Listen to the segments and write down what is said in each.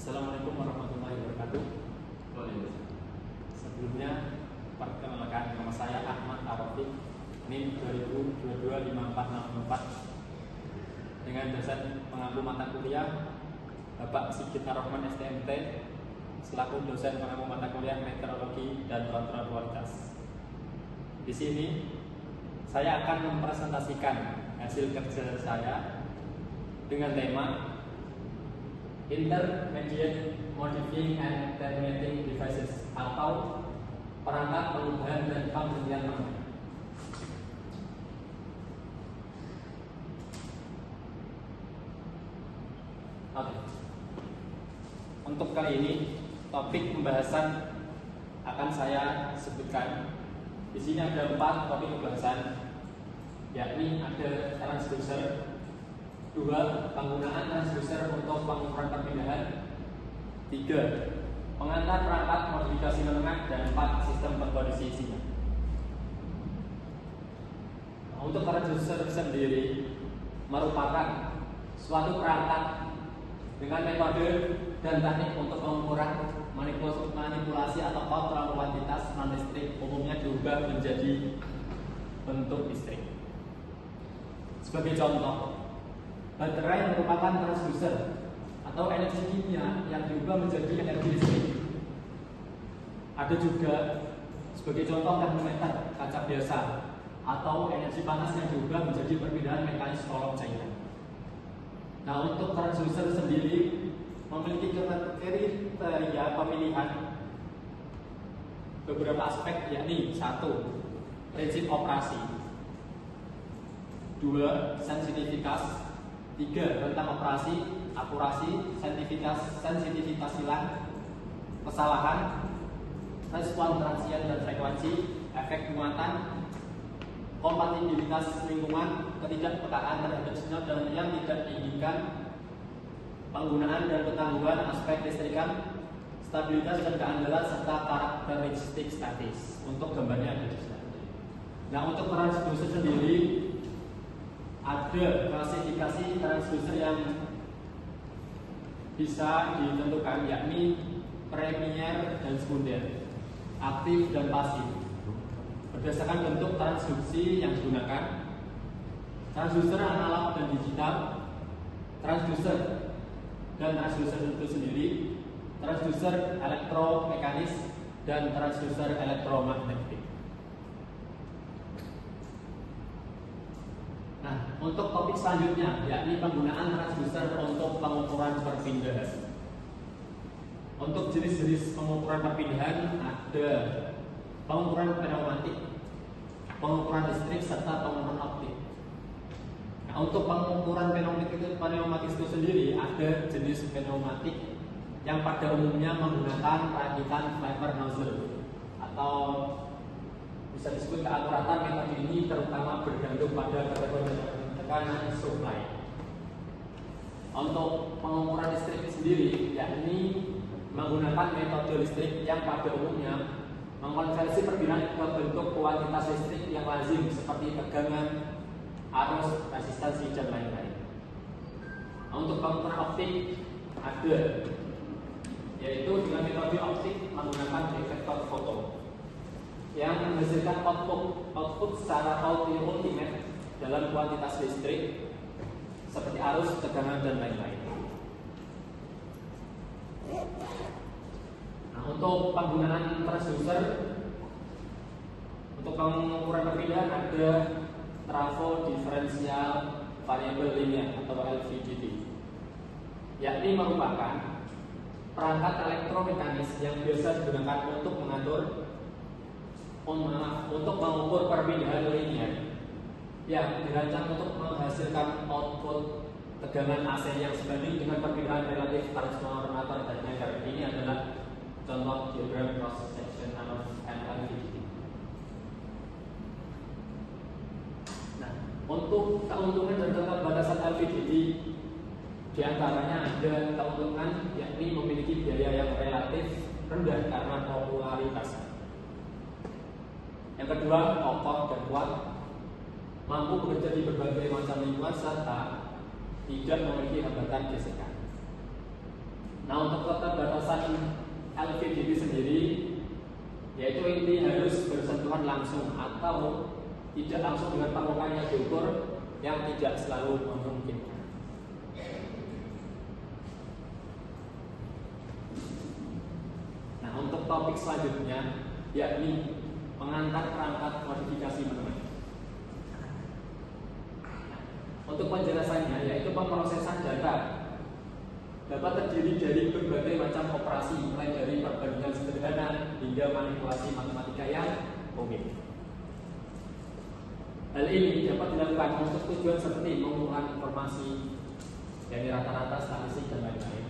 Assalamualaikum warahmatullahi wabarakatuh. Sebelumnya perkenalkan, nama saya Ahmad Arafiq, NIM 20225464 dengan dosen pengampu mata kuliah Bapak Sigit Ar-Rahman STMT selaku dosen pengampu mata kuliah Meteorologi dan Kontrol Kualitas. Di sini saya akan mempresentasikan hasil kerja saya dengan tema Intermediate Modifying and Terminating Devices atau perangkat pengubahan dan pemberhentian menengah. Oke. Untuk kali ini topik pembahasan akan saya sebutkan. Di sini ada 4 topik pembahasan, yakni ada transducer, 2. Penggunaan transducer untuk pengukuran perpindahan, 3. Pengantar perangkat modifikasi menengah, dan 4. Sistem berkondisi sinyal. Untuk transducer sendiri merupakan suatu perangkat dengan metode dan teknik untuk pengukuran, manipulasi atau kontrol kuantitas non listrik, umumnya diubah menjadi bentuk listrik. Sebagai contoh, baterai merupakan transducer atau energi kimia yang diubah menjadi energi listrik. Ada juga sebagai contoh termometer kaca biasa atau energi panas yang diubah menjadi perpindahan mekanis kolom cairan. Nah, untuk transducer sendiri memiliki kriteria pemilihan beberapa aspek, yakni 1. Prinsip operasi, 2. Sensitivitas, 3. Rentang operasi, akurasi, sensitivitas hilang, kesalahan, respon transien dan frekuensi, efek muatan, kompatibilitas lingkungan, ketidakpekaan terhadap sinyal dan yang tidak diinginkan, penggunaan dan ketangguhan aspek listrikan, stabilitas dan keandalan, serta karakteristik statis. Untuk gambarnya ada di sana. Nah, untuk transducer sendiri ada klasifikasi transducer yang bisa ditentukan, yakni premier dan sekunder, aktif dan pasif, berdasarkan bentuk transduksi yang digunakan. Transducer analog dan digital, transducer dan transducer itu sendiri, transducer elektromekanis, dan transducer elektromagnetik. Nah, untuk topik selanjutnya, yakni penggunaan transducer untuk pengukuran perpindahan. Untuk jenis-jenis pengukuran perpindahan ada pengukuran pneumatik, pengukuran listrik, serta pengukuran optik. Nah, untuk pengukuran pneumatik itu sendiri ada jenis pneumatik yang pada umumnya menggunakan rakitan lever nozzle atau bisa disebut keakuratan metode ini terutama bergantung pada tekanan supply. Untuk pengukuran listrik sendiri, yakni menggunakan metode listrik yang pada umumnya mengkonversi perbedaan ke bentuk kuantitas listrik yang lazim seperti tegangan, arus, resistansi, dan lain-lain. Untuk pengukuran optik ada, yaitu dengan metode optik menggunakan detektor foto yang menghasilkan output secara ultimate dalam kuantitas listrik seperti arus, tegangan, dan lain-lain. Nah, untuk penggunaan transducer untuk pengukuran perpindahan ada trafo diferensial variabel linear atau LVDT, yakni merupakan perangkat elektromekanis yang biasa digunakan untuk mengukur perpindahan linear yang dirancang untuk menghasilkan output tegangan AC yang sebanding dengan perpindahan relatif transformator dan meter. Ini adalah contoh diagram cross section of LVDT. Nah, untuk keuntungan dan keterbatasan LVDT diantaranya ada keuntungan, yakni memiliki biaya yang relatif rendah karena popularitasnya. Yang kedua, kokoh dan kuat, mampu bekerja di berbagai macam lingkungan serta tidak memiliki hambatan gesekan. Nah, untuk keterbatasan LVDT sendiri, yaitu inti harus bersentuhan langsung atau tidak langsung dengan permukaan yang diukur yang tidak selalu memungkinkan. Nah, untuk topik selanjutnya yakni pengantar perangkat modifikasi meneman. Untuk penjelasannya, yaitu pemrosesan data dapat terdiri dari berbagai macam operasi, mulai dari perbandingan sederhana hingga manipulasi matematika yang rumit. Hal ini dapat dilakukan untuk tujuan seperti mengumpulkan informasi dari rata-rata statistik dan lain-lain.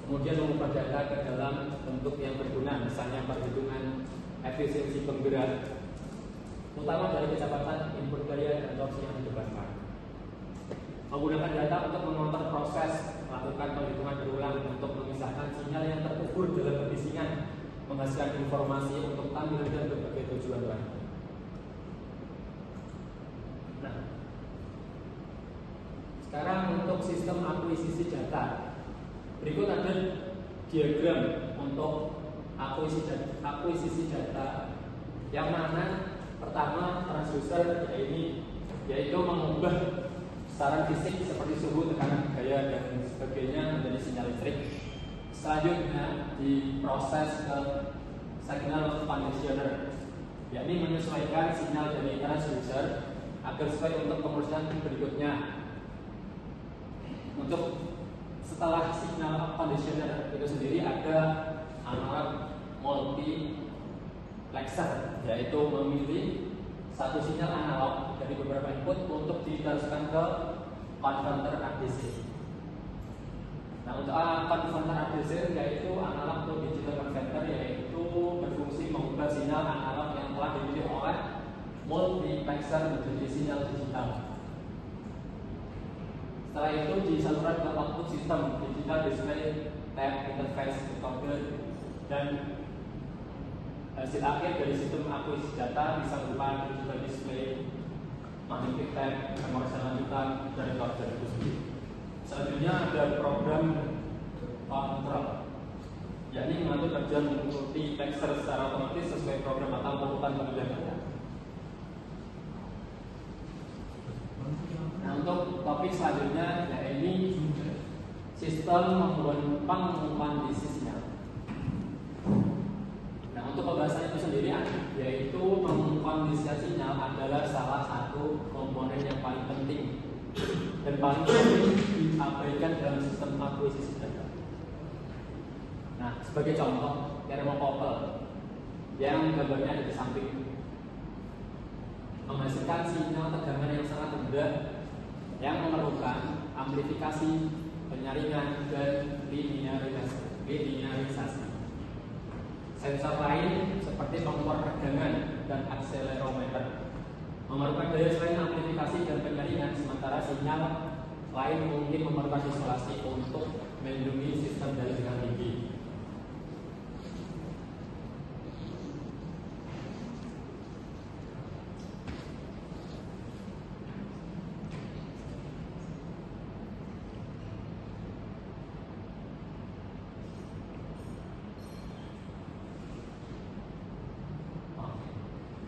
Kemudian mengubah data ke dalam bentuk yang berguna, misalnya perhitungan efisiensi penggerak, utama dari kecepatan input gaya dan torsi yang didepankan. Menggunakan data untuk mengontrol proses, melakukan penghitungan berulang untuk memisahkan sinyal yang terkubur dalam kebisingan, menghasilkan informasi untuk tampil dan berbagai tujuan lain. Nah, sekarang untuk sistem akuisisi data. Berikut ada diagram untuk akuisisi data, yang mana pertama transducer yaitu mengubah besaran fisik seperti suhu, tekanan, gaya dan sebagainya menjadi sinyal listrik. Selanjutnya diproses ke signal conditioner, yakni menyesuaikan sinyal dari transducer agar sesuai untuk pemrosesan berikutnya. Untuk setelah signal conditioner itu sendiri ada analog multiplexer, yaitu memilih satu sinyal analog dari beberapa input untuk diteruskan ke converter ADC. Nah, untuk converter ADC yaitu analog to digital converter, yaitu berfungsi mengubah sinyal analog yang telah dipilih oleh multiplexer menjadi sinyal digital. Setelah itu disalurkan ke output sistem digital display type interface recorder, dan hasil akhir dari sistem akuisisi data bisa berupa digital display, magnetic tape, memori lanjutan, dan recorder itu sendiri. Selanjutnya ada program control, yakni mengatur kerja multiplexer secara otomatis sesuai program atau urutan pemilihan data. Nah, untuk topik selanjutnya yaitu sistem pengkondisi sinyal. Nah, untuk pembahasan itu sendiri yaitu mengkondisi sinyal adalah salah satu komponen yang paling penting dan paling sering diabaikan dalam sistem akuisisi data. Nah, sebagai contoh thermocouple yang gambarnya ada di samping menghasilkan sinyal tegangan yang sangat rendah yang memerlukan amplifikasi, penyaringan, dan linearisasi. Sensor lain seperti pengukur tegangan dan akselerometer memerlukan daya selain amplifikasi dan penyaringan, sementara sinyal lain mungkin memerlukan isolasi untuk melindungi sistem dari tegangan tinggi.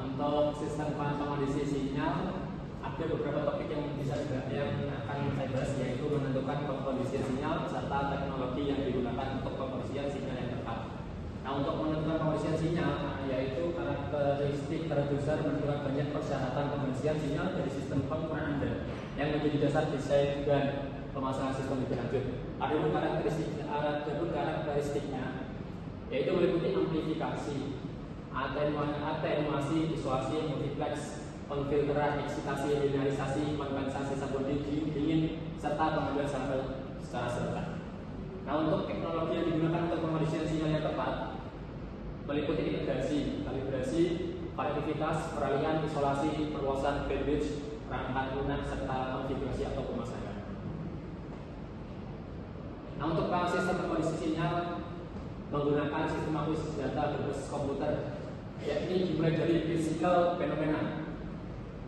Untuk sistem pengkondisi sinyal ada beberapa topik yang akan saya bahas, yaitu menentukan pengkondisian sinyal serta teknologi yang digunakan untuk pengkondisian sinyal yang tepat. Nah, untuk menentukan pengkondisian sinyal yaitu karakteristik transducer menentukan banyak persyaratan pengkondisian sinyal dari sistem pengukuran Anda yang menjadi dasar desain dan pemasangan sistem lebih lanjut. Adapun karakteristiknya yaitu meliputi amplifikasi, atenuasi, isolasi, multiplex, pengfilteran, eksitasi, linearisasi, kondensasi, sabun dingin, serta pengambilan sampel secara serentak. Nah, untuk teknologi yang digunakan untuk pengkondisian sinyal yang tepat meliputi integrasi, kalibrasi, konektivitas, peralihan, isolasi, perluasan bandwidth, perangkat lunak, serta konfigurasi atau pemasangan. Nah, untuk sistem pengkondisi sinyal menggunakan sistem akuisisi data berbasis komputer, yakni dimulai dari physical fenomena,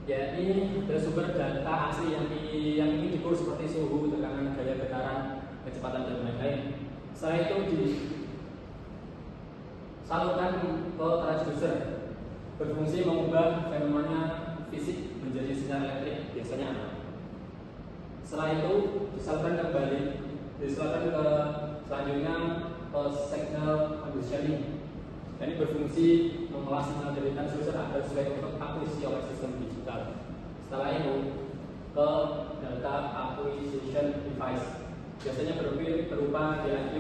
yakni bersumber data asli yang ingin diukur seperti suhu, tekanan, gaya getaran, kecepatan dan lain-lain. Setelah itu disalurkan ke transducer, berfungsi mengubah fenomena fisik menjadi sinyal elektrik, biasanya analog. Setelah itu disalurkan kembali, disalurkan ke selanjutnya ke signal conditioning. Ini berfungsi mengolah sinyal dari transducer agar sesuai untuk akuisisi oleh sistem digital. Setelah itu ke data acquisition device, biasanya berupa DAQ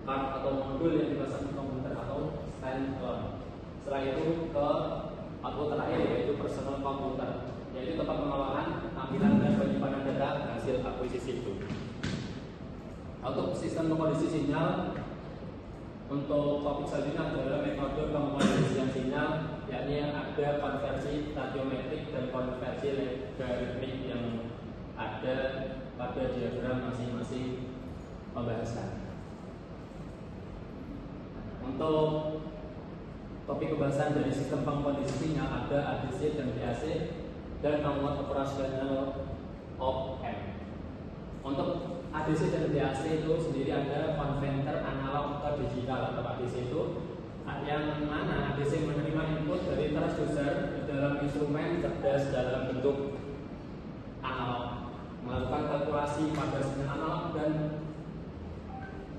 card atau modul yang dipasang di komputer atau standalone. Setelah itu ke output terakhir, yaitu personal komputer, yaitu tempat pengolahan, tampilan dan penyimpanan data hasil akuisisi itu. Untuk sistem kondisi sinyal, untuk topik selanjutnya adalah metode pengkondisian sinyal, yakni ada konversi radiometrik dan konversi logaritmik yang ada pada diagram masing-masing pembahasan. Untuk topik pembahasan dari sistem pengkondisi sinyal ada ADC dan DAC dan penguat operasional op-amp. Untuk ADC dan DAC itu sendiri ada konverter analog ke digital atau ADC itu yang mana ADC menerima input dari transducer dalam instrumen cerdas dalam bentuk analog, melakukan kalkulasi pada sinyal analog dan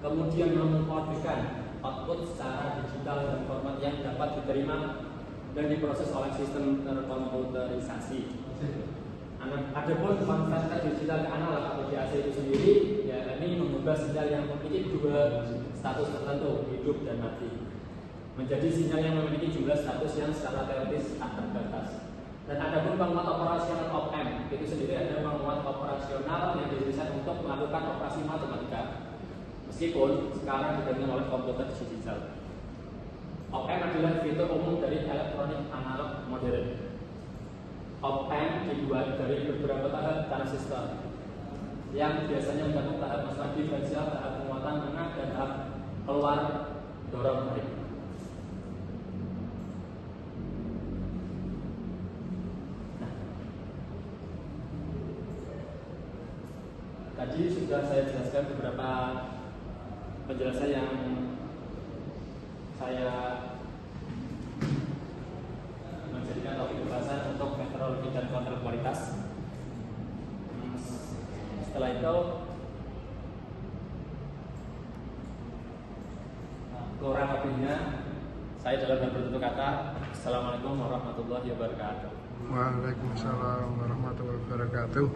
kemudian mengkodekan output secara digital dan format yang dapat diterima dan diproses oleh sistem terkomputerisasi. Adapun konverter digital ke analog atau DAC itu sendiri, ya ini mengubah sinyal yang memiliki dua status tertentu, hidup dan mati, menjadi sinyal yang memiliki jumlah status yang secara teoritis tak terbatas. Dan adapun penguat operasional op-amp itu sendiri ada penguat operasional yang didesain untuk melakukan operasi matematika, meskipun sekarang digantikan oleh komputer digital. Op-amp adalah fitur umum dari elektronik analog modern. Op-amp dibuat dari beberapa tahap transistor yang biasanya mencakup tahap masuk diferensial, tahap penguatan tengah, dan tahap keluar dorong tarik. Tadi sudah saya jelaskan beberapa penjelasan yang saya menjadikan topik pembahasan untuk metrologi dan kontrol kualitas. Setelah itu kurang lebihnya saya dalam bertutur kata. Assalamualaikum warahmatullahi wabarakatuh. Waalaikumsalam warahmatullahi wabarakatuh.